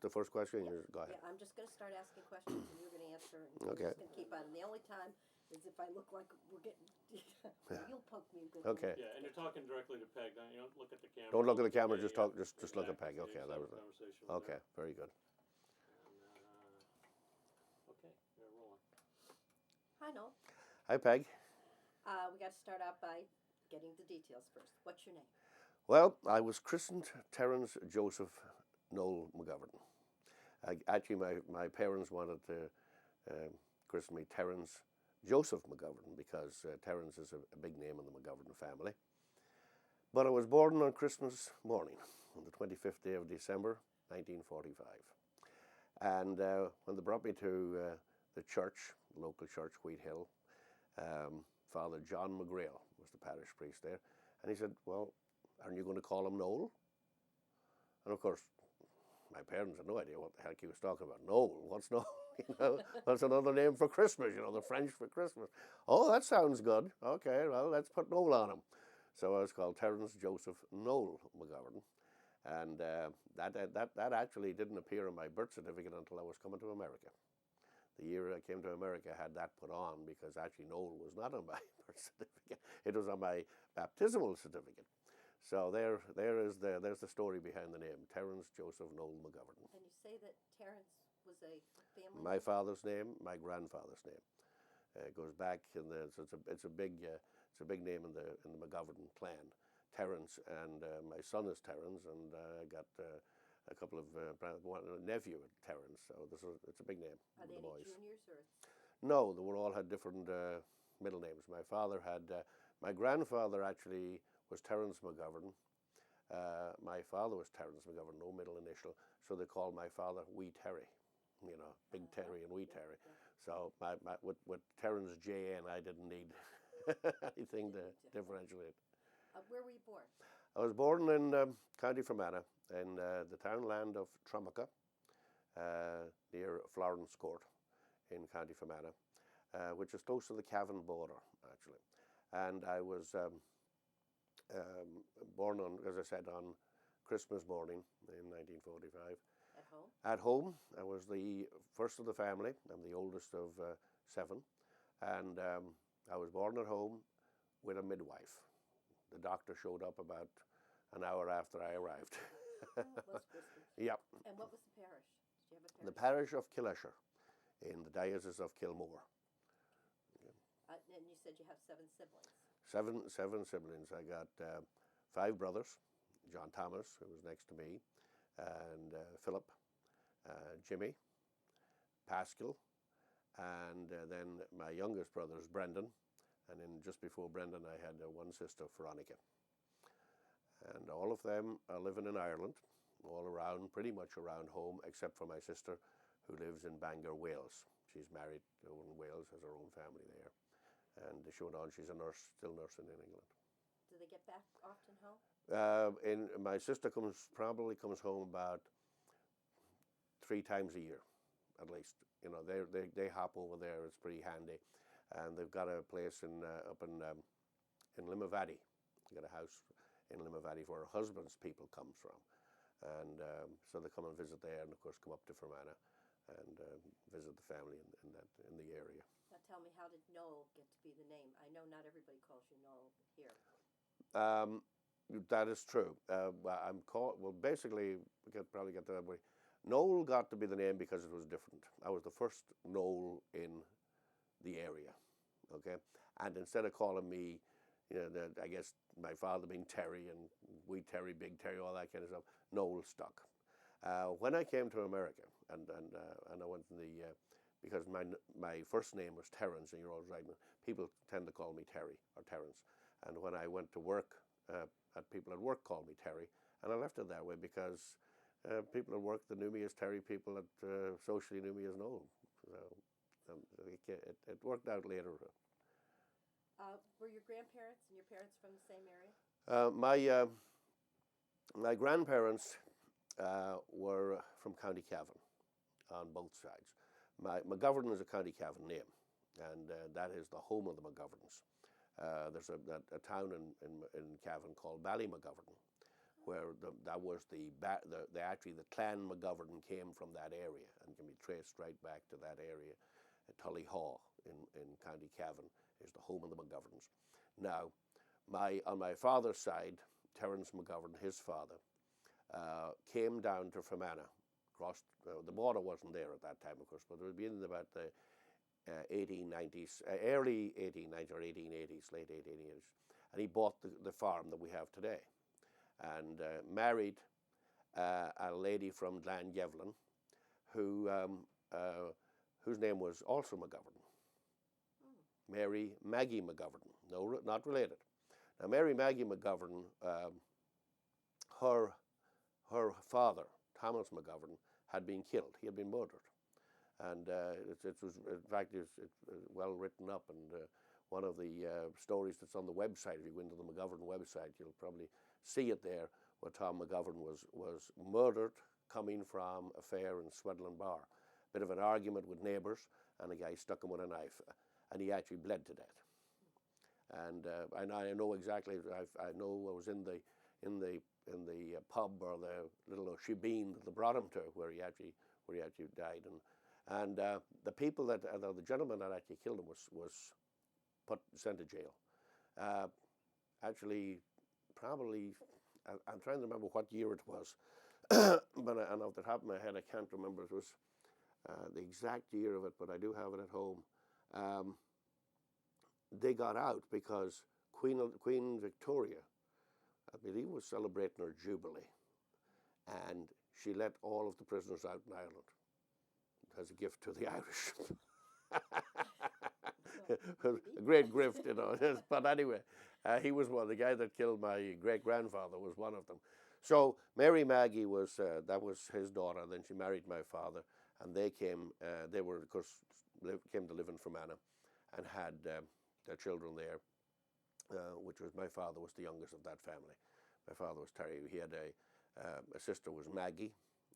the first question? Go ahead. Yeah, I'm just going to start asking questions and you're going to answer. And Okay. We're just going to keep on. And the only time is if I look like we're getting. You'll poke me a good. Okay. Yeah, and you're talking directly to Peg. You don't look at the camera. Don't look at the camera. me, Just yeah. talk. Just look at Peg. Exactly. Okay. Just That have was a conversation with okay. her. Very good. And, okay, you're rolling. Hi, Noel. Hi, Peg. We got to start out by getting the details first. What's your name? Well, I was christened Terence Joseph Noel McGovern. Actually, my parents wanted to christen me Terence Joseph McGovern because Terence is a big name in the McGovern family. But I was born on Christmas morning, on the 25th day of December, 1945. And when they brought me to the church, the local church, Wheat Hill, Father John McGrail was the parish priest there, and he said, well, aren't you going to call him Noel? And of course, my parents had no idea what the heck he was talking about. Noel, what's Noel? That's another name for Christmas, the French for Christmas. Oh, that sounds good. Okay, well, let's put Noel on him. So I was called Terence Joseph Noel McGovern. And that actually didn't appear on my birth certificate until I was coming to America. The year I came to America, I had that put on because actually Noel was not on my birth certificate. It was on my baptismal certificate. So there's the story behind the name, Terence Joseph Noel McGovern. And you say that Terence was a family. My father's name, my grandfather's name. It goes back in so it's a big name in the McGovern clan, Terence, and my son is Terence, and I got a couple of a nephew Terence, so it's a big name. Are they the any boys. juniors or? No, they were all had different middle names. My father had my grandfather actually was Terence McGovern. My father was Terence McGovern, no middle initial, so they called my father Wee Terry. Big Terry and Wee Terry. So with Terence J.N., I didn't need anything to differentiate. Where were you born? I was born in County Fermanagh, in the townland of Tromaka, near Florence Court in County Fermanagh, which is close to the Cavan border, actually. And I was born on, as I said, on Christmas morning in 1945. At home? At home. I was the first of the family. I'm the oldest of 7. And I was born at home with a midwife. The doctor showed up about an hour after I arrived. Oh, it was Christmas. Yep. And what was the parish? Did you have a parish? The parish of Killesher in the diocese of Kilmore. And you said you have 7 siblings. Seven siblings. I got 5 brothers. John Thomas, who was next to me, and Philip, Jimmy, Pascal, and then my youngest brother is Brendan, and then just before Brendan I had one sister, Veronica. And all of them are living in Ireland, all around, pretty much around home, except for my sister, who lives in Bangor, Wales. She's married over in Wales, has her own family there. And she went on, she's a nurse, still nursing in England. Do they get back often home? My sister probably comes home about 3 times a year, at least. They hop over there. It's pretty handy, and they've got a place up in Limavady. They got a house in Limavady where her husband's people comes from, and so they come and visit there, and of course come up to Fermanagh and visit the family in the area. Now tell me, how did Noel get to be the name? I know not everybody calls you Noel here. That is true. I'm called. Well, basically, we could probably get that way. Noel got to be the name because it was different. I was the first Noel in the area, okay. And instead of calling me, I guess my father being Terry and Wee Terry, Big Terry, all that kind of stuff, Noel stuck. When I came to America, and I went in because my first name was Terence, and you're always right. People tend to call me Terry or Terence. And when I went to work, people at work called me Terry, and I left it that way because people at work that knew me as Terry, people that socially knew me as Noel. So it worked out later. Were your grandparents and your parents from the same area? My grandparents were from County Cavan on both sides. McGovern is a County Cavan name, and that is the home of the McGoverns. There's a town in Cavan called Ballymcgovern, where that was actually the clan McGovern came from that area and can be traced right back to that area. Tully Haw in County Cavan is the home of the McGoverns. Now, on my father's side, Terence McGovern, his father, came down to Fermanagh, crossed the border wasn't there at that time, of course, but it would be in about the 1890s, early 1890s or 1880s, late 1880s, and he bought the farm that we have today, and married a lady from Glangevlin, whose name was also McGovern, Mary Maggie McGovern. No, not related. Now, Mary Maggie McGovern, her father, Thomas McGovern, had been killed. He had been murdered. And it was, in fact, it's well written up. And one of the stories that's on the website, if you go into the McGovern website, you'll probably see it there, where Tom McGovern was murdered coming from a fair in Swedland Bar. Bit of an argument with neighbours, and a guy stuck him with a knife, and he actually bled to death. And I know exactly. I know I was in the pub or the little shebeen that they brought him to, where he actually died. And the people the gentleman that actually killed him was sent to jail. Actually, probably I'm trying to remember what year it was, but and off the top of my head I can't remember. It was the exact year of it, but I do have it at home. They got out because Queen Victoria, I believe, was celebrating her jubilee, and she let all of the prisoners out in Ireland as a gift to the Irish. A great grift, you know. But anyway, he was one. The guy that killed my great-grandfather was one of them. So Mary Maggie was that was his daughter. Then she married my father, and they came. They were, of course, came to live in Fermanagh, and had their children there. Which was, my father was the youngest of that family. My father was Terry. He had a sister was Maggie,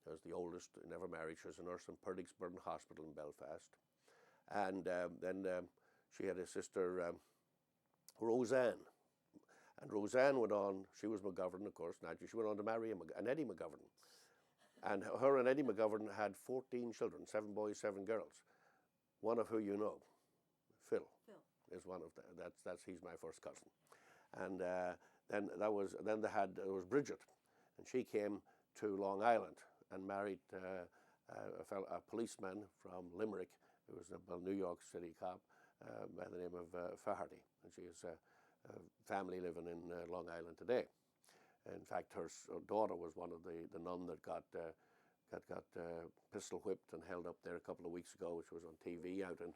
was the oldest, never married. She was a nurse in Purdicksburn Hospital in Belfast. And then she had a sister, Roseanne. And Roseanne went on, she was McGovern, of course, naturally. She went on to marry an Eddie McGovern. And her and Eddie McGovern had 14 children, 7 boys, 7 girls. One of who you know, Phil. Is one of he's my first cousin. And then there was Bridget, and she came to Long Island and married a policeman from Limerick, who was a New York City cop by the name of Faherty, and she has a family living in Long Island today. In fact, her daughter was one of the nun that got pistol whipped and held up there a couple of weeks ago, which was on TV out in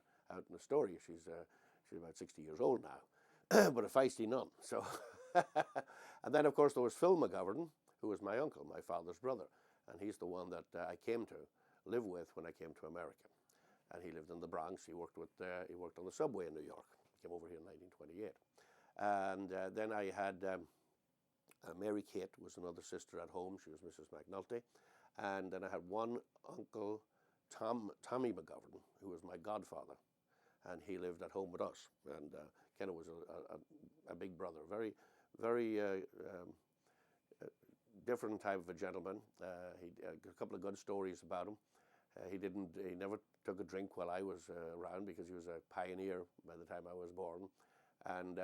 Astoria. She's about 60 years old now, but a feisty nun. So, and then of course there was Phil McGovern, who was my uncle, my father's brother, and he's the one that I came to live with when I came to America. And he lived in the Bronx. He worked on the subway in New York. He came over here in 1928. And then I had Mary Kate was another sister at home. She was Mrs. McNulty. And then I had one uncle, Tommy McGovern, who was my godfather. And he lived at home with us. And Ken was a big brother, very, very different type of a gentleman. He a couple of good stories about him. He never took a drink while I was around, because he was a pioneer by the time I was born. And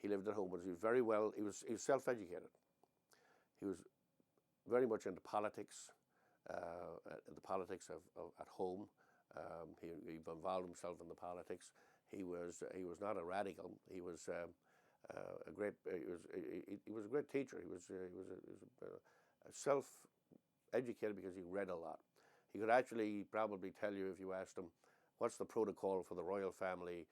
he lived at home, but he was very well. He was self-educated. He was very much into politics, the politics of at home. He involved himself in the politics. He was not a radical. He was a great. He was a great teacher. He was self-educated because he read a lot. He could actually probably tell you, if you asked him, what's the protocol for the royal family,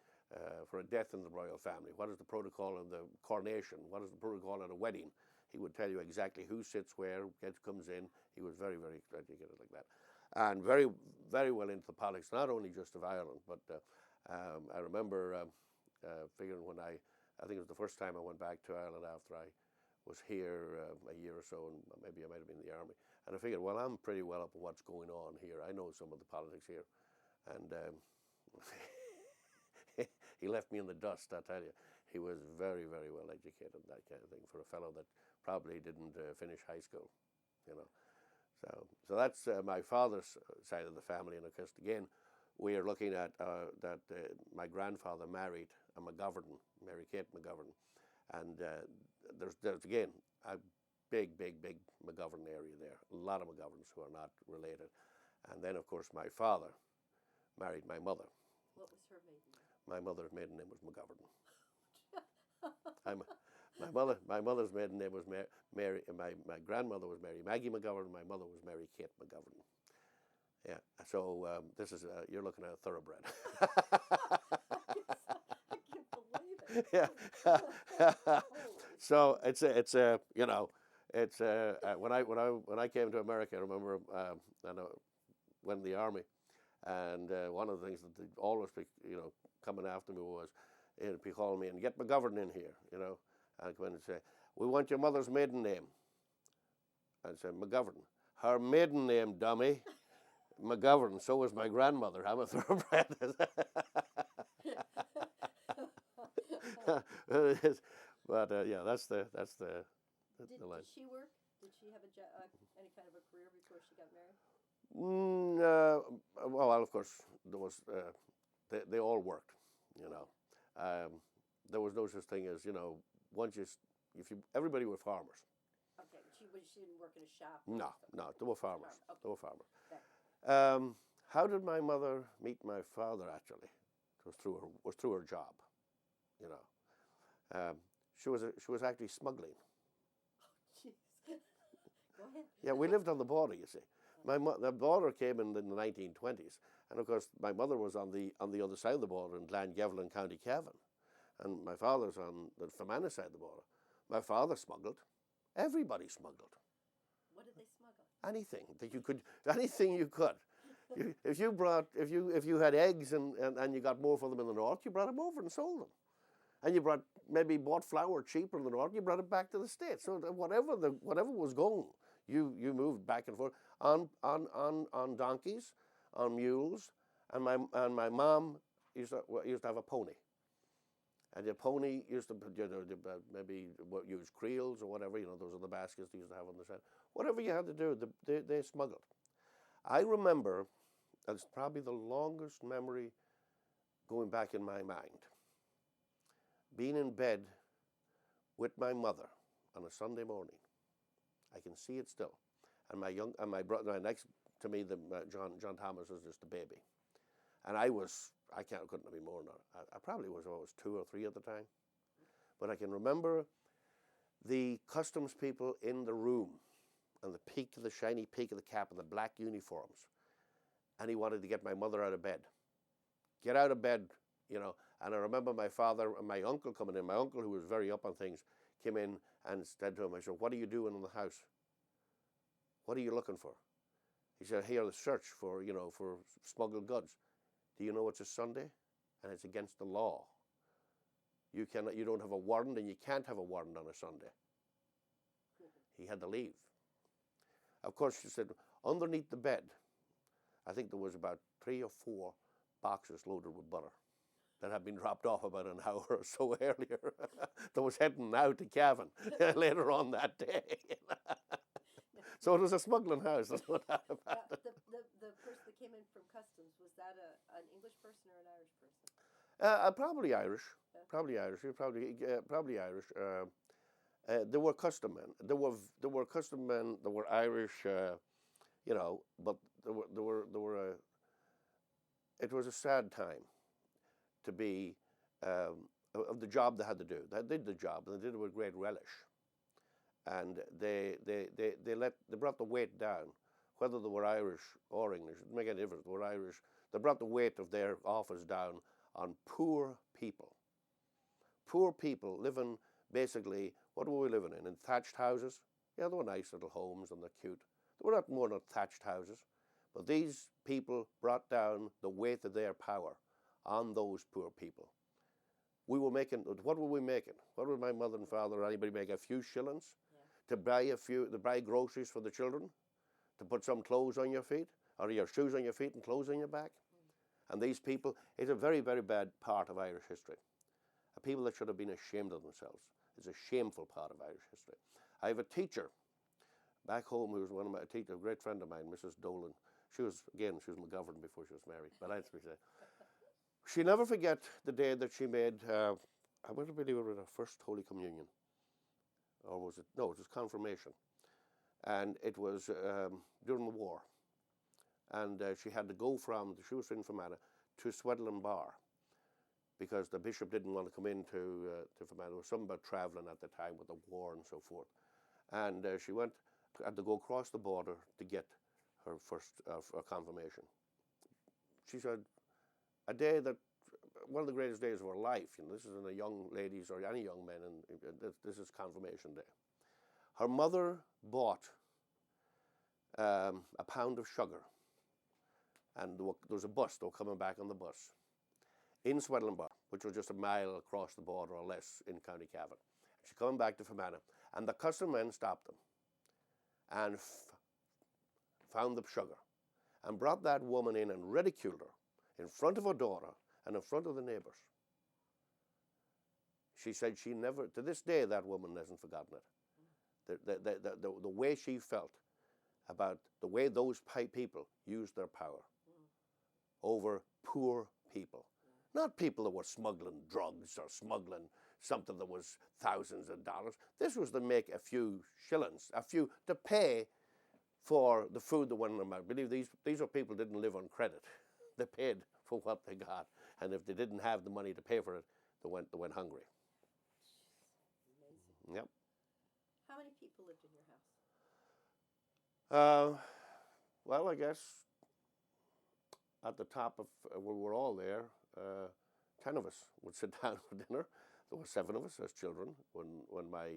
for a death in the royal family? What is the protocol in the coronation? What is the protocol at a wedding? He would tell you exactly who sits where, comes in. He was very, very educated like that. And very, very well into the politics, not only just of Ireland, but I remember figuring when I think it was the first time I went back to Ireland after I was here a year or so, and maybe I might have been in the army. And I figured, well, I'm pretty well up on what's going on here. I know some of the politics here. And he left me in the dust, I tell you. He was very, very well educated, that kind of thing, for a fellow that probably didn't finish high school, you know. So that's my father's side of the family, and of course, again, we are looking at that my grandfather married a McGovern, Mary Kate McGovern, and there's again a big McGovern area there. A lot of McGoverns who are not related, and then of course my father married my mother. What was her maiden name? My mother's maiden name was McGovern. My mother's maiden name was Mary. My grandmother was Mary Maggie McGovern. My mother was Mary Kate McGovern. Yeah. So this is you're looking at a thoroughbred. I can't believe it. Yeah. So it's you know, it's when I came to America, I remember and I went in the army, and one of the things that they'd always be coming after me was he'd be calling me and get McGovern in here, I'd come in and say, we want your mother's maiden name. I'd say, McGovern. Her maiden name, dummy. McGovern. So was my grandmother. I'm a thoroughbred. But yeah, that's the line. Did she work? Did she have any kind of a career before she got married? Well, of course, there was. They all worked, There was no such thing as everybody were farmers. Okay, she didn't work in a shop. No, they were farmers. Okay. They were farmers. Okay. How did my mother meet my father? Actually, it was through her job. She was actually smuggling. Jeez. Go ahead. Yeah, we lived on the border. You see, the border came in the 1920s, and of course my mother was on the other side of the border in Glengevelin, County Cavan, and my father's on the Fermanagh side of the border. My father smuggled. Everybody smuggled. What did they smuggle? Anything that you could, anything you could. If you had eggs and you got more for them in the north, you brought them over and sold them. And you bought flour cheaper in the north, you brought it back to the States. So whatever was going, you moved back and forth on donkeys, on mules, and my mom used to have a pony. And the pony used to maybe use creels or whatever, those are the baskets they used to have on the side. Whatever you had to do, they smuggled. I remember, it's probably the longest memory going back in my mind, being in bed with my mother on a Sunday morning. I can see it still. And my brother, next to me, John Thomas was just a baby. And I couldn't have been more than that. I probably was 2 or 3 at the time. But I can remember the customs people in the room and the shiny peak of the cap and the black uniforms. And he wanted to get my mother out of bed. Get out of bed, And I remember my father and my uncle coming in. My uncle, who was very up on things, came in and said to him, I said, what are you doing in the house? What are you looking for? He said, here, the search for smuggled goods. Do you know it's a Sunday? And it's against the law. You don't have a warrant, and you can't have a warrant on a Sunday. He had to leave. Of course, she said, underneath the bed, I think there was about 3 or 4 boxes loaded with butter that had been dropped off about an hour or so earlier. That was heading now to Cavan later on that day. So it was a smuggling house. That's what happened. The person that came in from customs, was that an English person or an Irish person? Probably Irish. Yeah. Probably Irish. Probably Irish. There were custom men. There were custom men. There were Irish. But there were. It was a sad time to be of the job they had to do. They did the job, and they did it with great relish. And they brought the weight down, whether they were Irish or English. It didn't make any difference. They were Irish. They brought the weight of their office down on poor people. Poor people living basically, what were we living in thatched houses? Yeah, they were nice little homes and they're cute. They were not more than thatched houses. But these people brought down the weight of their power on those poor people. What were we making? What would my mother and father or anybody make? A few shillings? Yeah. To buy groceries for the children? To put some clothes on your feet? Or your shoes on your feet and clothes on your back? And these people, it's a very, very bad part of Irish history. A people that should have been ashamed of themselves. It's a shameful part of Irish history. I have a teacher back home who was one of my teacher, a great friend of mine, Mrs. Dolan. She was McGovern before she was married, but I'd say she never forget the day that she made, I wouldn't believe it was her first Holy Communion. Or was it? No, it was confirmation. And it was during the war. And she had to go she was in Fermanagh, to Swedland Bar, because the bishop didn't want to come into Fermanagh. There was something about travelling at the time with the war and so forth. And she had to go across the border to get her first confirmation. She said, a day that, one of the greatest days of her life. This is in a young ladies or any young men, and this is confirmation day. Her mother bought a pound of sugar, and there was a bus. They were coming back on the bus in Swedland Bar, which was just a mile across the border or less in County Cavan. She's coming back to Fermanagh, and the custom men stopped them and found the sugar and brought that woman in and ridiculed her in front of her daughter and in front of the neighbours. She said she never, to this day, that woman hasn't forgotten it. The way she felt about the way those people used their power over poor people. Not people that were smuggling drugs or smuggling something that was thousands of dollars. This was to make a few shillings, to pay for the food that went in their mouth. I believe these are people who didn't live on credit. They paid for what they got, and if they didn't have the money to pay for it, they went hungry. Amazing. Yep. How many people lived in your house? Well, I guess at the top of we were all there. 10 of us would sit down for dinner. There were 7 of us as children when my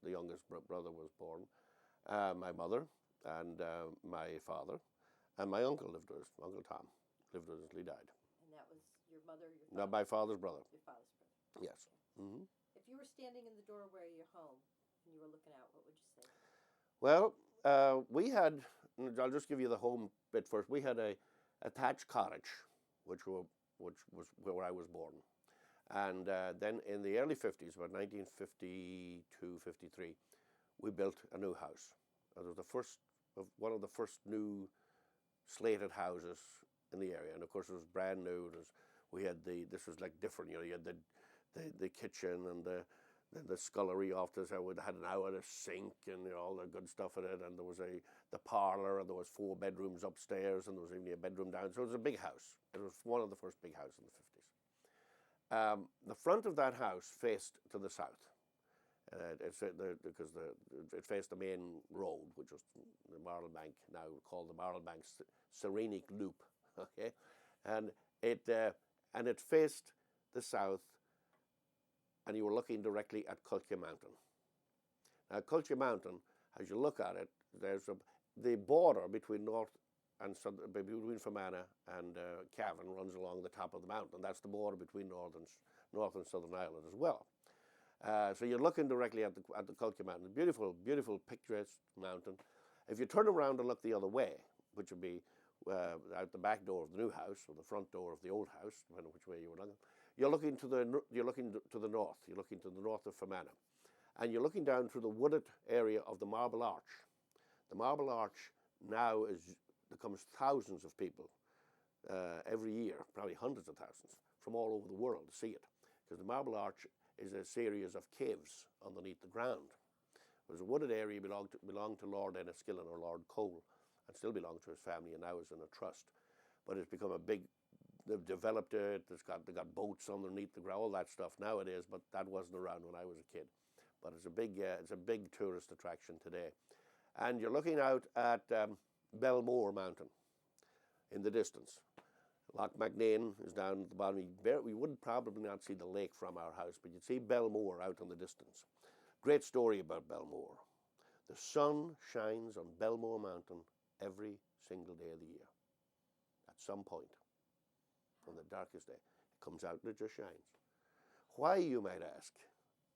the youngest brother was born. My mother and my father and my uncle lived with us. Uncle Tom lived with us until he died. And that was your mother, your father? No, my father's brother. Your father's brother. Yes. Mm-hmm. If you were standing in the doorway of your home and you were looking out, what would you say? Well, we had, I'll just give you the home bit first. We had a thatched cottage, which was where I was born. And then in the early 50s, about 1952, 53, we built a new house. It was one of the first new slated houses in the area. And of course it was brand new. This was like different, you had the kitchen and the scullery off this. It had a sink and all the good stuff in it. And there was the parlour, and there was 4 bedrooms upstairs, and there was even a bedroom down. So it was a big house. It was one of the first big houses in the 50s. The front of that house faced to the south. Because it faced the main road, which was the Marl Bank, now called the Marl Bank Serenic Loop. Okay, and it faced the south, and you were looking directly at Culture Mountain. Now, Culture Mountain, as you look at it, there's the border between north and between Fermanagh and Cavan runs along the top of the mountain. That's the border between North and Southern Ireland as well. So you're looking directly at the Culture Mountain, beautiful, beautiful, picturesque mountain. If you turn around and look the other way, which would be out the back door of the new house or the front door of the old house, depending on which way you were looking, you're looking to the north. You're looking to the north of Fermanagh, and you're looking down through the wooded area of the Marble Arch. The Marble Arch now becomes thousands of people every year, probably hundreds of thousands from all over the world to see it, because the Marble Arch is a series of caves underneath the ground. It was a wooded area belonged to Lord Enniskillen or Lord Cole, and still belongs to his family, and now is in a trust. But it's become a big. They've developed it. They got boats underneath the ground, all that stuff nowadays. But that wasn't around when I was a kid. But it's a big tourist attraction today. And you're looking out at Belmore Mountain in the distance. Loch Macnain is down at the bottom. We wouldn't probably not see the lake from our house, but you'd see Belmore out in the distance. Great story about Belmore. The sun shines on Belmore Mountain every single day of the year. At some point, on the darkest day, it comes out and it just shines. Why, you might ask?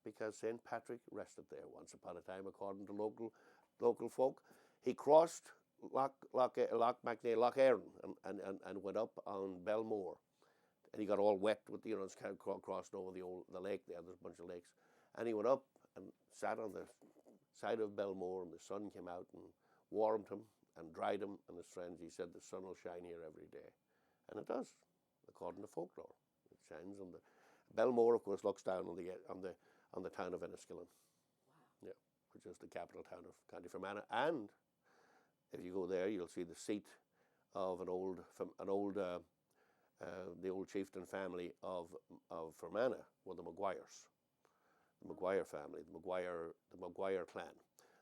Because St. Patrick rested there once upon a time, according to local folk. He crossed Loch Macnain, Loch Erin, and went up on Belmore, and he got all wet with it's crossing over the lake there. There's a bunch of lakes, and he went up and sat on side of Belmore, and the sun came out and warmed him and dried him and his friends. He said the sun will shine here every day, and it does, according to folklore. It shines on the Belmore, of course, looks down on the town of Enniskillen. Wow. Yeah, which is the capital town of County Fermanagh. And if you go there, you'll see the seat of the old chieftain family of Fermanagh were the Maguires, the Maguire family, the Maguire clan.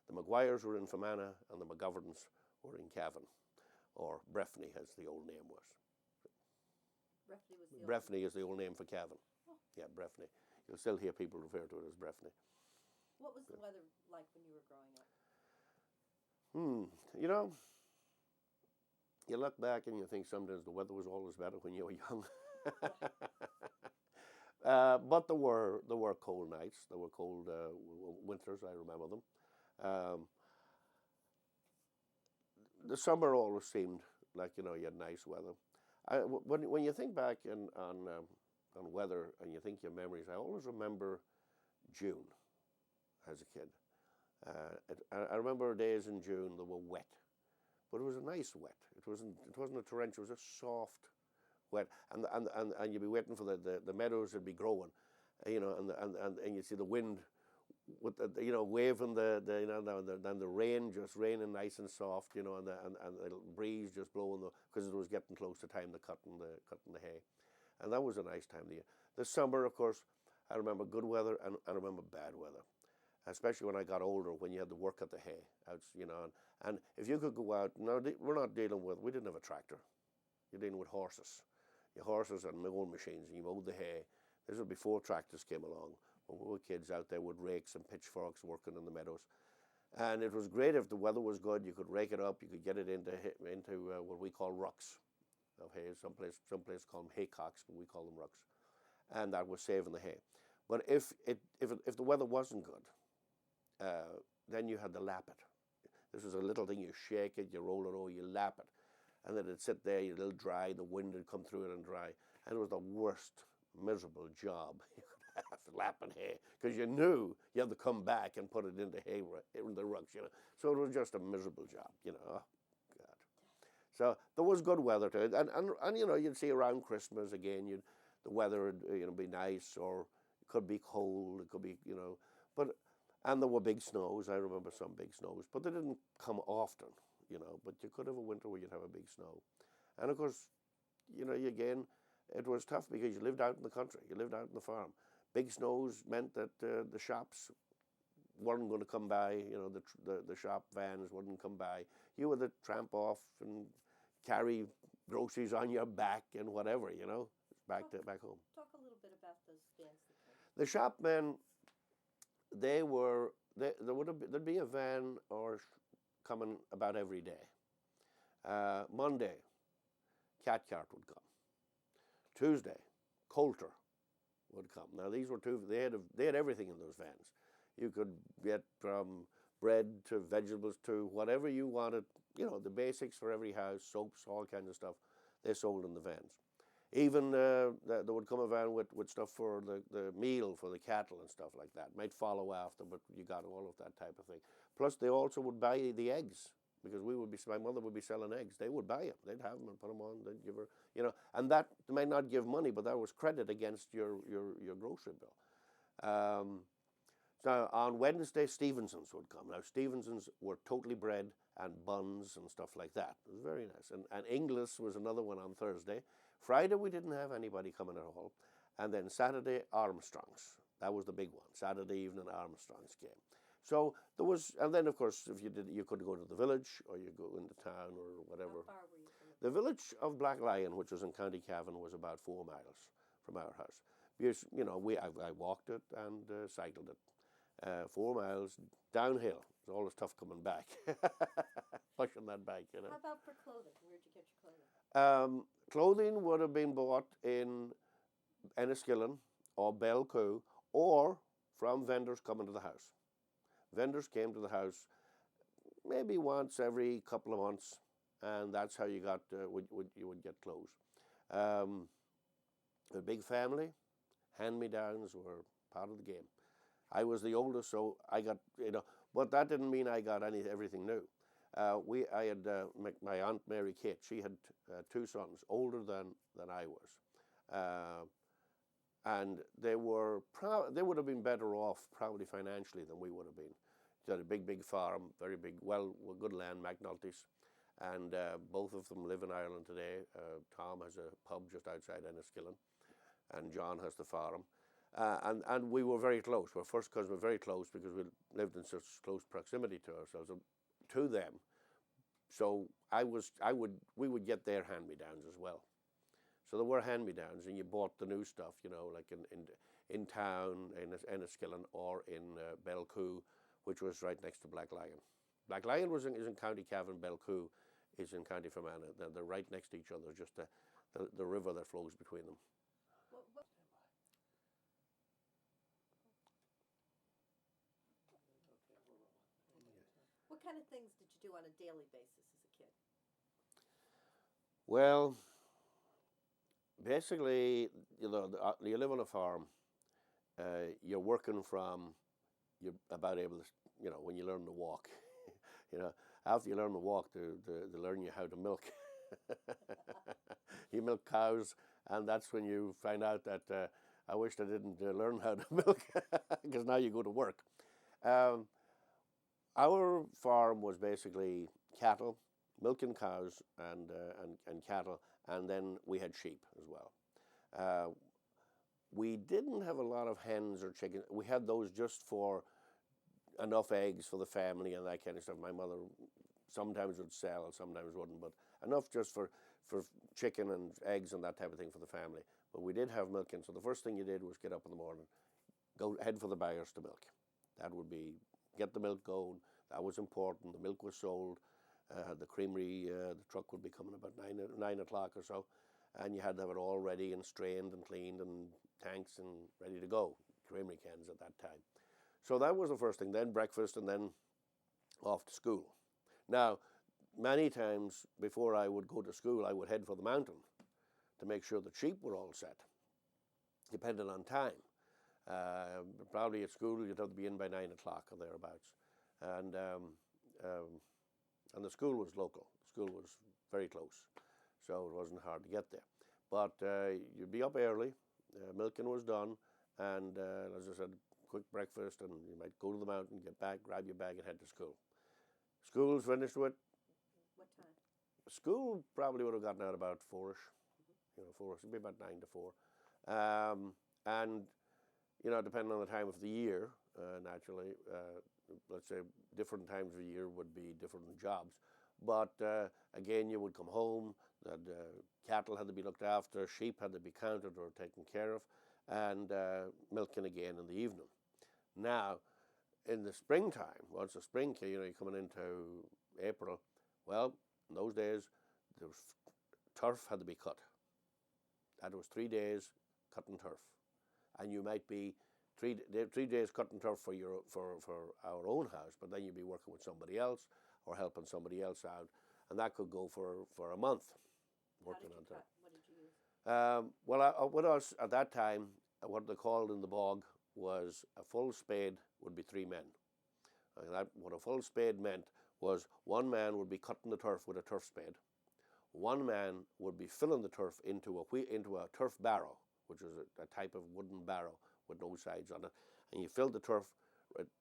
The Maguires were in Fermanagh, and the McGoverns were in Cavan, or Breffni, as the old name was. Breffni is the old name for Cavan. Oh. Yeah, Breffni. You'll still hear people refer to it as Breffni. What was the weather like when you were growing up? You know, you look back and you think sometimes the weather was always better when you were young. But there were cold nights. There were cold winters. I remember them. The summer always seemed like, you had nice weather. When you think back on weather and you think your memories, I always remember June as a kid. I remember days in June that were wet, but it was a nice wet. It wasn't a torrential. It was a soft wet, and you'd be waiting for the meadows to be growing, and you see the wind with waving then the rain just raining nice and soft, and the breeze just blowing because it was getting close to time to cutting the hay, and that was a nice time of the year. The summer, of course, I remember good weather and I remember bad weather, especially when I got older, when you had to work at the hay, and if you could go out. Now we didn't have a tractor. You're dealing with horses, your horses and mowing machines, and you mowed the hay. This was before tractors came along. When we were kids out there with rakes and pitchforks working in the meadows. And it was great if the weather was good. You could rake it up. You could get it into what we call rucks of hay. Some place call them haycocks, but we call them rucks. And that was saving the hay. But if the weather wasn't good, then you had to lap it. This was a little thing. You shake it, you roll it over, you lap it. And then it'd sit there, it'll dry. The wind would come through it and dry. And it was the worst, miserable job lapping hay, because you knew you had to come back and put it into hay in the rucks, So it was just a miserable job, Oh, God. So there was good weather to it, and you'd see around Christmas again, the weather would be nice, or it could be cold, it could be and there were big snows. I remember some big snows, but they didn't come often, But you could have a winter where you'd have a big snow, and of course, again, it was tough because you lived out in the country, you lived out in the farm. Big snows meant that the shops weren't going to come by. The shop vans wouldn't come by. You had to tramp off and carry groceries on your back and whatever, back home. Talk a little bit about those vans that came. The shopmen, there'd be a van coming about every day. Monday, Cat Cart would come. Tuesday, Coulter would come. Now these were they had everything in those vans. You could get from bread to vegetables to whatever you wanted, the basics for every house, soaps, all kinds of stuff, they sold in the vans. Even there would come a van with stuff for the meal for the cattle and stuff like that. Might follow after, but you got all of that type of thing. Plus they also would buy the eggs, because my mother would be selling eggs. They would buy them. They'd have them and put them on. They'd give her, and that might not give money, but that was credit against your grocery bill. So on Wednesday, Stevensons would come. Now Stevensons were totally bread and buns and stuff like that. It was very nice. And Inglis was another one on Thursday. Friday we didn't have anybody coming at all. And then Saturday, Armstrongs. That was the big one. Saturday evening, Armstrongs came. So there was, and then of course, if you could go to the village, or you go into town, or whatever. How far were you from the village of Black Lion, which was in County Cavan, was about 4 miles from our house. Because, I walked it and cycled it. 4 miles downhill. It was always tough coming back, pushing that bike. How about for clothing? Where'd you get your clothing? Clothing would have been bought in Enniskillen or Belcoo, or from vendors coming to the house. Vendors came to the house maybe once every couple of months, and that's how you got you would get clothes. A big family, hand-me-downs were part of the game. I was the oldest, so I got, But that didn't mean I got everything new. I had my aunt Mary Kate. She had two sons, older than I was, and they would have been better off probably financially than we would have been. They had a big farm, very big, good land, McNulty's, and both of them live in Ireland today. Tom has a pub just outside Enniskillen, and John has the farm. And we were very close. We're first cousins. We're very close because we lived in such close proximity to ourselves, to them. So we would get their hand-me-downs as well. So there were hand-me-downs, and you bought the new stuff, like in town, in Enniskillen, or in Belcoo, which was right next to Black Lion. Black Lion is in County Cavan. Belcoo is in County Fermanagh. They're right next to each other, just the river that flows between them. What kind of things did you do on a daily basis as a kid? Well, basically, you live on a farm. You're working from you're about able to, when you learn to walk. After you learn to walk, they learn you how to milk. You milk cows, and that's when you find out that I wished I didn't learn how to milk, because now you go to work. Our farm was basically cattle, milking cows and cattle, and then we had sheep as well. We didn't have a lot of hens or chickens. We had those just for enough eggs for the family and that kind of stuff. My mother sometimes would sell and sometimes wouldn't, but enough just for chicken and eggs and that type of thing for the family. But we did have milking, so the first thing you did was get up in the morning, head for the buyers to milk. That would be get the milk going. That was important. The milk was sold. The creamery, the truck would be coming about 9 o'clock or so, and you had to have it all ready and strained and cleaned and tanks and ready to go. Creamery cans at that time. So that was the first thing. Then breakfast, and then off to school. Now, many times before I would go to school, I would head for the mountain to make sure the sheep were all set, depending on time. Probably at school you'd have to be in by 9 o'clock or thereabouts, and the school was local. The school was very close, so it wasn't hard to get there. But you'd be up early, milking was done, and as I said, quick breakfast, and you might go to the mountain, get back, grab your bag, and head to school. School's finished with. What time? School probably would have gotten out about 4ish. 4ish. It'd be about 9 to 4. And depending on the time of the year, naturally, let's say different times of the year would be different jobs. But again, you would come home, cattle had to be looked after, sheep had to be counted or taken care of, and milking again in the evening. Now, in the springtime, once the spring came, you're coming into April, well, in those days, turf had to be cut. That was 3 days cutting turf. And you might be 3 days cutting turf for our own house, but then you'd be working with somebody else or helping somebody else out, and that could go for a month working on turf. What did you use? Well, with us at that time, what they called in the bog was a full spade would be 3 men. And what a full spade meant was one man would be cutting the turf with a turf spade. One man would be filling the turf into a turf barrow, which is a type of wooden barrow with no sides on it. And you filled the turf,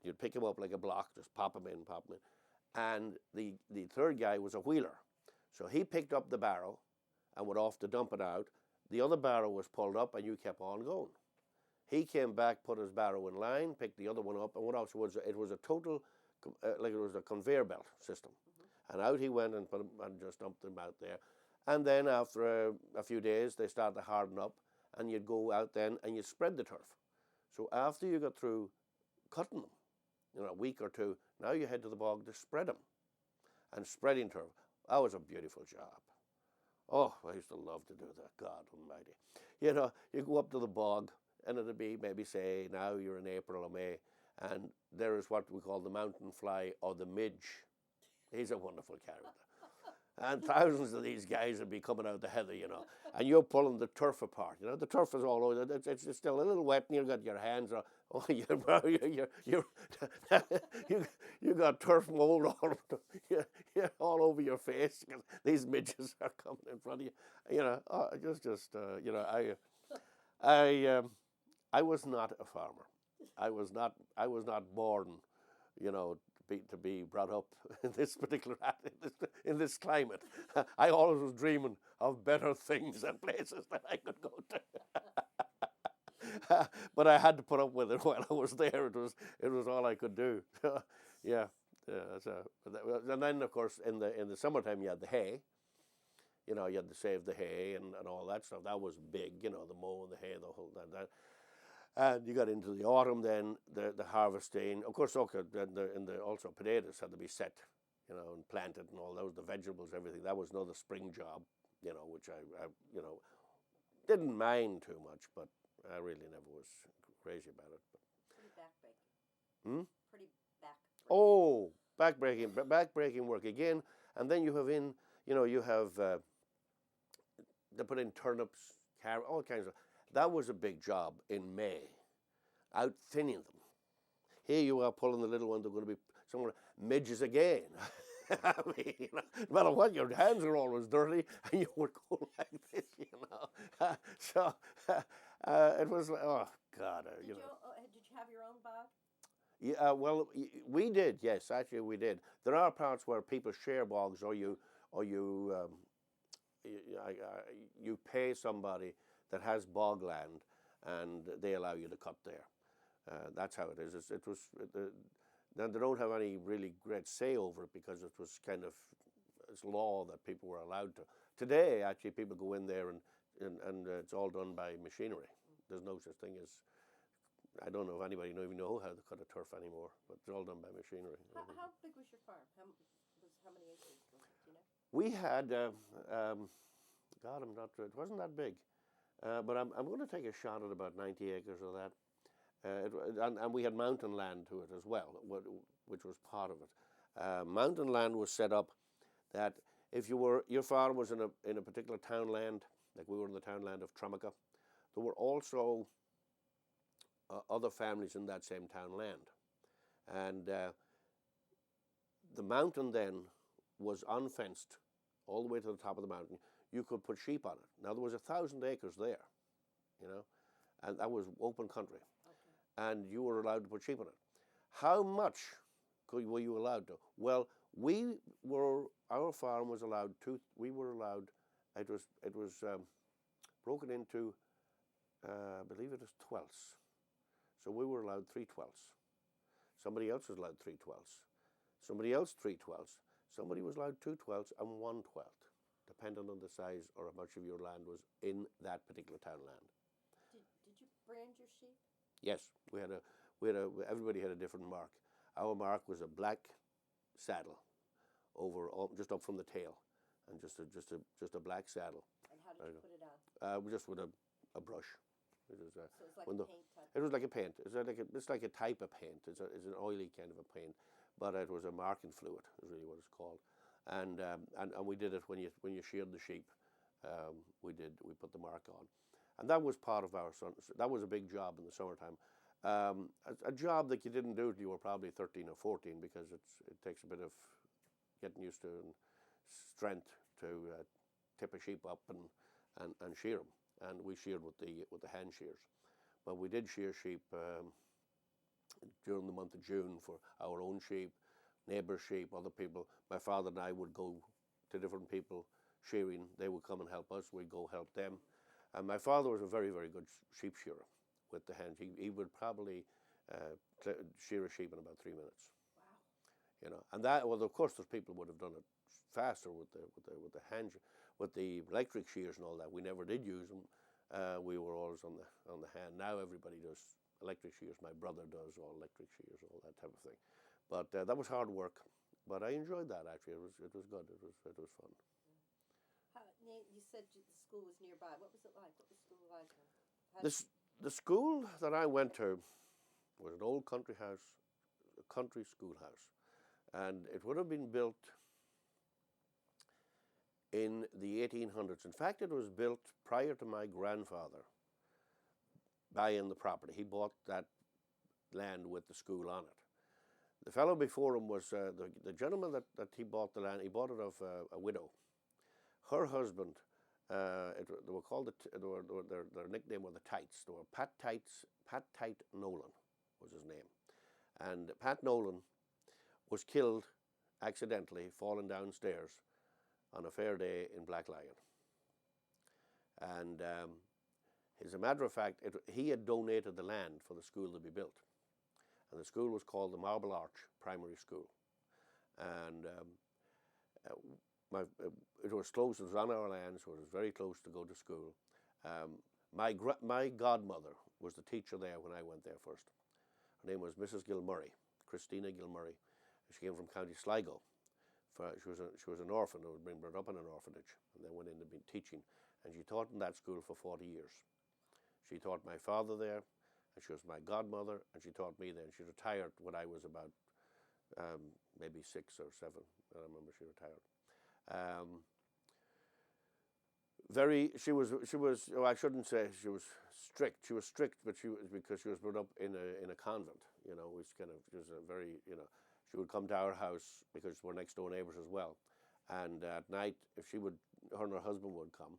you'd pick him up like a block, just pop him in. And the third guy was a wheeler. So he picked up the barrow and went off to dump it out. The other barrow was pulled up and you kept on going. He came back, put his barrow in line, picked the other one up, and what else was it? It was a total, like it was a conveyor belt system. Mm-hmm. And out he went and put him and just dumped him out there. And then after a few days, they started to harden up, and you'd go out then and you'd spread the turf. So after you got through cutting them, a week or two, now you head to the bog to spread them. And spreading turf, that was a beautiful job. Oh, I used to love to do that, God almighty. You go up to the bog, and it'd be maybe, say, now you're in April or May, and there is what we call the mountain fly or the midge. He's a wonderful character. and thousands of these guys would be coming out the heather, you know, and you're pulling the turf apart. You know, the turf is all over. It's still a little wet, and you've got your hands. Oh, you got turf mold all over your face because these midgets are coming in front of you. You know, you know, I was not a farmer. I was not born, you know, to be brought up in this particular in this climate. I always was dreaming of better things and places that I could go to. But I had to put up with it while I was there. It was all I could do. Yeah. And then of course in the summertime you had the hay. You know, you had to save the hay and all that stuff. That was big. You know, the mowing, the hay, the whole that. And you got into the autumn, then the harvesting. Of course, also potatoes had to be set, you know, and planted and all those, the vegetables, everything. That was another spring job, you know, which I you know, didn't mind too much, but I really never was crazy about it. Pretty backbreaking. Hmm? Pretty backbreaking. Oh, backbreaking work again. And then you have they put in turnips, carrots, all kinds of. That was a big job in May, out thinning them. Here you are pulling the little ones, they're going to be somewhere, midges again. I mean, you know, no matter what, your hands are always dirty, and you would go like this, you know. So it was, oh, God. Did you have your own bog? Yeah, well, we did, yes, actually we did. There are parts where people share bogs, or you pay somebody that has bog land, and they allow you to cut there. That's how it is. Then they don't have any really great say over it because it was kind of it's law that people were allowed to. Today, actually, people go in there and it's all done by machinery. There's no such thing as, I don't know if anybody even know how to cut a turf anymore, but it's all done by machinery. How big was your farm? How many acres was it? Do you know? We had, God, it wasn't that big. But I'm going to take a shot at about 90 acres of that. And we had mountain land to it as well, which was part of it. Mountain land was set up that if your farm was in a particular townland, like we were in the townland of Tramaca, there were also other families in that same townland. And the mountain then was unfenced all the way to the top of the mountain. You could put sheep on it. Now, there was 1,000 acres there, you know, and that was open country. Okay. And you were allowed to put sheep on it. How much were you allowed to? Well, our farm was allowed it was broken into, I believe it is 12ths. So we were allowed 3/12ths. Somebody else was allowed 3/12ths. Somebody else 3/12ths. Somebody was allowed 2/12ths and 1/12th. Depending on the size or how much of your land was in that particular townland. Did you brand your sheep? Yes, everybody had a different mark. Our mark was a black saddle, just up from the tail, and just a black saddle. And how did you put it on? Just with a brush. It was so it's like a paint type. It was like a paint. It's like a type of paint. It's an oily kind of a paint, but it was a marking fluid. Is really what it's called. And we did it when you sheared the sheep. We put the mark on, and that was part of that was a big job in the summertime. A job that you didn't do till you were probably 13 or 14 because it takes a bit of getting used to and strength to tip a sheep up and shear them. And we sheared with the hand shears, but we did shear sheep during the month of June for our own sheep, neighbours' sheep, other people. My father and I would go to different people shearing. They would come and help us. We'd go help them. And my father was a very, very good sheep shearer with the hands. He would probably shear a sheep in about 3 minutes. Wow. You know, and that, well, of course, there's people would have done it faster with the hand, with the electric shears and all that. We never did use them. We were always on the hand. Now everybody does electric shears. My brother does all electric shears, all that type of thing. But that was hard work. But I enjoyed that actually. It was good. It was fun. You said the school was nearby. What was it like? What was school like? The school that I went to was an old country house, a country schoolhouse, and it would have been built in the 1800s. In fact, it was built prior to my grandfather buying the property. He bought that land with the school on it. The fellow before him was the gentleman that he bought the land. He bought it of a widow. Her husband, they were called their nickname were the Tights. They were Pat Tight Nolan was his name, and Pat Nolan was killed accidentally falling downstairs on a fair day in Black Lion. And as a matter of fact, he had donated the land for the school to be built. And the school was called the Marble Arch Primary School. And it was close, it was on our land, so it was very close to go to school. My godmother was the teacher there when I went there first. Her name was Mrs. Gilmurray, Christina Gilmurray. She came from County Sligo. She was an orphan who had been brought up in an orphanage and then went into teaching. And she taught in that school for 40 years. She taught my father there, and she was my godmother, and she taught me there. And she retired when I was about maybe 6 or 7. I remember she retired. Oh, I shouldn't say she was strict. She was strict, but because she was brought up in a convent. You know, which she was a very, she would come to our house because we're next door neighbors as well. And at night, if her and her husband would come.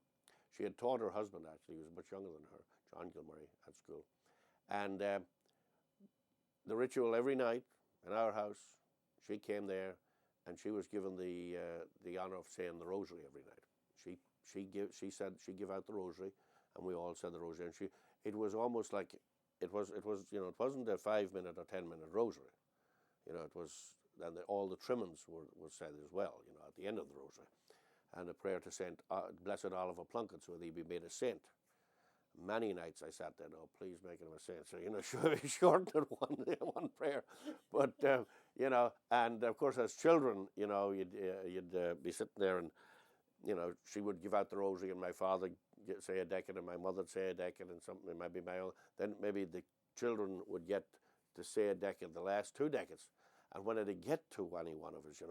She had taught her husband, actually, he was much younger than her, John Gilmurray, at school. And the ritual every night in our house, she came there, and she was given the honor of saying the rosary every night. She said she'd give out the rosary, and we all said the rosary. And it was almost like it wasn't a 5-minute or 10-minute rosary. It was, and all the trimmings were said as well. At the end of the rosary. And a prayer to Saint Blessed Oliver Plunkett, so that he be made a saint. Many nights I sat there, no, please make him a saint. So, shortened one prayer. But, and of course as children, you'd be sitting there and, she would give out the rosary and my father say a decade and my mother'd say a decade and something, it might be my own. Then maybe the children would get to say a decade, the last 2 decades. And when it'd get to any one of us,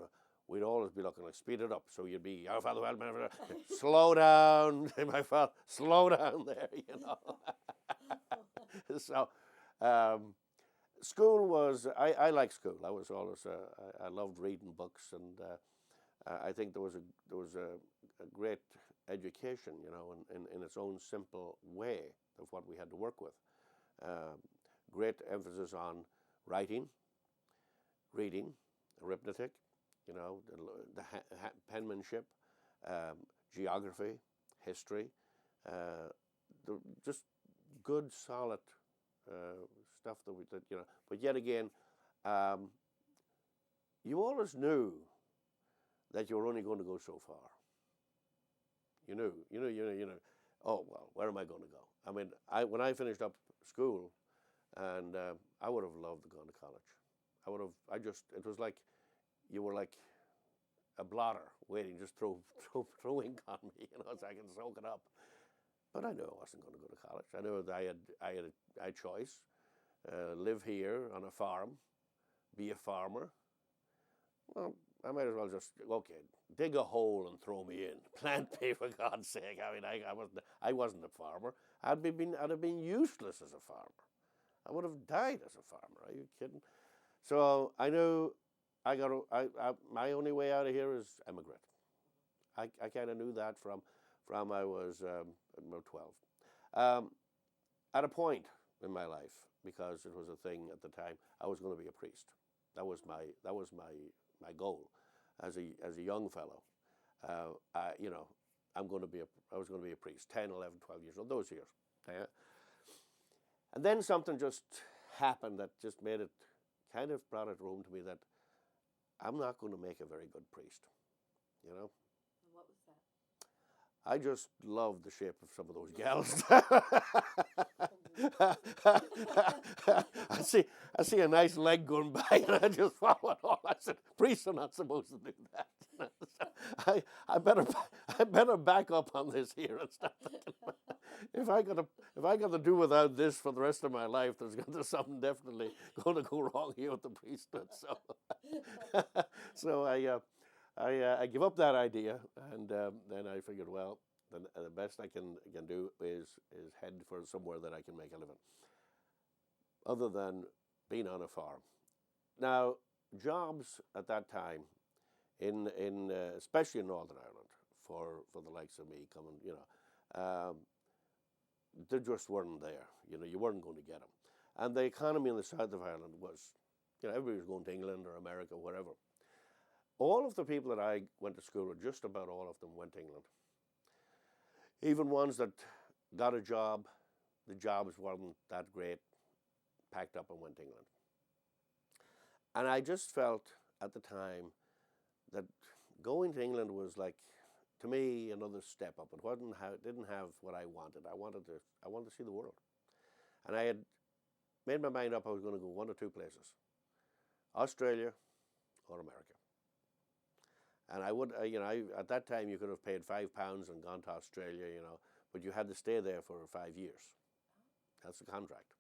we'd always be looking like, speed it up. So you'd be, our Father, slow down, my Father, slow down there, So, school was, I liked school. I was always, I loved reading books, and I think there was a great education, in its own simple way of what we had to work with. Great emphasis on writing, reading, arithmetic, the penmanship, geography, history, just good, solid stuff that But yet again, you always knew that you were only going to go so far. You knew. Oh well, where am I going to go? I mean, when I finished up school, and I would have loved to go to college. It was like you were like a blotter waiting, just throw ink on me, so I can soak it up. But I knew I wasn't going to go to college. I knew that I had a choice: live here on a farm, be a farmer. Well, I might as well just dig a hole and throw me in. Plant me, for God's sake. I mean, I wasn't a farmer. I'd have been useless as a farmer. I would have died as a farmer. Are you kidding? So I knew my only way out of here is emigrate. I kind of knew that from I was 12. At a point in my life, because it was a thing at the time, I was going to be a priest. That was my goal as a young fellow. I was going to be a priest, 10, 11, 12 years old, those years. Yeah. And then something just happened that just made it, kind of brought it home to me that I'm not going to make a very good priest, And what was that? I just love the shape of some of those gals. I see a nice leg going by, and I just follow it all. I said, priests are not supposed to do that. I better back up on this here and stop thinking. If I got to do without this for the rest of my life, there's something definitely going to go wrong here with the priesthood. So I give up that idea, and then I figured, well, the best I can do is head for somewhere that I can make a living, other than being on a farm. Now, jobs at that time, in especially in Northern Ireland, for the likes of me coming, they just weren't there. You weren't going to get them, and the economy in the south of Ireland was, everybody was going to England or America, wherever. All of the people that I went to school with, just about all of them went to England. Even ones that got a job, the jobs weren't that great, packed up and went to England. And I just felt at the time that going to England was like, to me, another step up. It didn't have what I wanted. I wanted to see the world. And I had made my mind up I was going to go one or two places, Australia or America. And I would, at that time you could have paid £5 and gone to Australia, but you had to stay there for 5 years. That's the contract.